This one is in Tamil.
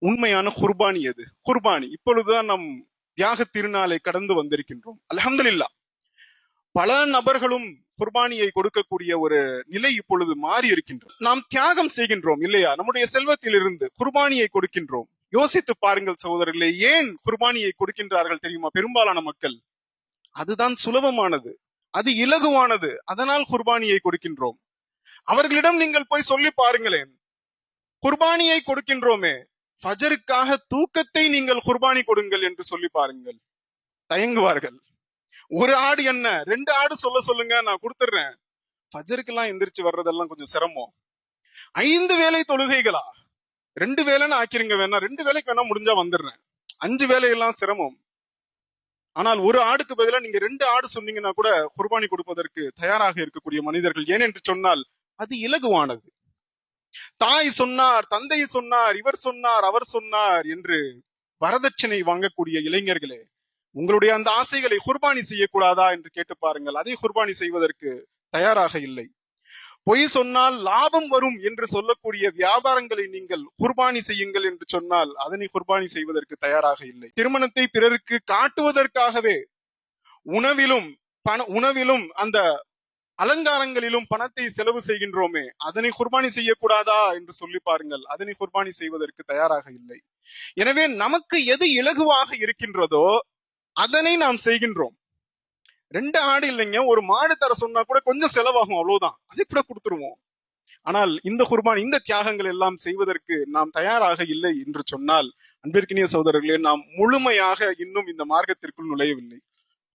உண்மையான குர்பானி எது? குர்பானி இப்பொழுதுதான் நம் தியாக திருநாளை கடந்து வந்திருக்கின்றோம். அல்ஹம்துலில்லாஹ். பல நபர்களும் குர்பானியை கொடுக்கக்கூடிய ஒரு நிலை இப்பொழுது மாறி இருக்கின்றது. நாம் தியாகம் செய்கின்றோம் இல்லையா? நம்முடைய செல்வத்திலிருந்து குர்பானியை கொடுக்கின்றோம். யோசித்து பாருங்கள் சகோதரர்களே, ஏன் குர்பானியை கொடுக்கின்றார்கள் தெரியுமா? பெரும்பாலான மக்கள் அதுதான் சுலபமானது, அது இலகுவானது, அதனால் குர்பானியை கொடுக்கின்றோம். அவர்களிடம் நீங்கள் போய் சொல்லி பாருங்களேன், குர்பானியை கொடுக்கின்றோமே, ஃபஜருக்காக தூக்கத்தை நீங்கள் குர்பானி கொடுங்கள் என்று சொல்லி பாருங்கள், தயங்குவார்கள். ஒரு ஆடு என்ன, 2 ஆடு சொல்லுங்க, நான் கொடுத்துடுறேன். ஃபஜருக்கெல்லாம் எந்திரிச்சு வர்றதெல்லாம் கொஞ்சம் சிரமம். 5 வேளை தொழுகைகளா? 2 வேளைன்னு ஆக்கிருங்க, வேணா 2 வேளைக்கு வேணா முடிஞ்சா வந்துடுறேன். 5 வேலையெல்லாம் சிரமம். ஆனால் ஒரு ஆடுக்கு பதிலா நீங்க 2 ஆடு சொன்னீங்கன்னா கூட குர்பானி கொடுப்பதற்கு தயாராக இருக்கக்கூடிய மனிதர்கள். ஏனென்று சொன்னால் அது இலகுவானது. தாய் சொன்னார், தந்தை சொன்னார், இவர் சொன்னார், அவர் சொன்னார் என்று வரதட்சணை வாங்கக்கூடிய இளைஞர்களே, உங்களுடைய அந்த ஆசைகளை குர்பானி செய்யக்கூடாதா என்று கேட்டு பாருங்கள். அதை குர்பானி செய்வதற்கு தயாராக இல்லை. பொய் சொன்னால் லாபம் வரும் என்று சொல்லக்கூடிய வியாபாரங்களை நீங்கள் குர்பானி செய்யுங்கள் என்று சொன்னால் அதனை குர்பானி செய்வதற்கு தயாராக இல்லை. திருமணத்தை பிறருக்கு காட்டுவதற்காகவே உணவிலும் அந்த அலங்காரங்களிலும் பணத்தை செலவு செய்கின்றோமே, அதனை குர்பானி செய்யக்கூடாதா என்று சொல்லி பாருங்கள். அதனை குர்பானி செய்வதற்கு தயாராக இல்லை. எனவே நமக்கு எது இலகுவாக இருக்கின்றதோ அதனை நாம் செய்கின்றோம். 2 ஆடு இல்லைங்க, ஒரு மாடு தர சொன்னா கூட கொஞ்சம் செலவாகும், அவ்வளவுதான், அதை கூட கொடுத்துருவோம். ஆனால் இந்த குர்பான், இந்த தியாகங்கள் எல்லாம் செய்வதற்கு நாம் தயாராக இல்லை என்று சொன்னால், அன்பிற்கினிய சகோதரர்களே, நாம் முழுமையாக இன்னும் இந்த மார்க்கத்திற்குள் நுழையவில்லை.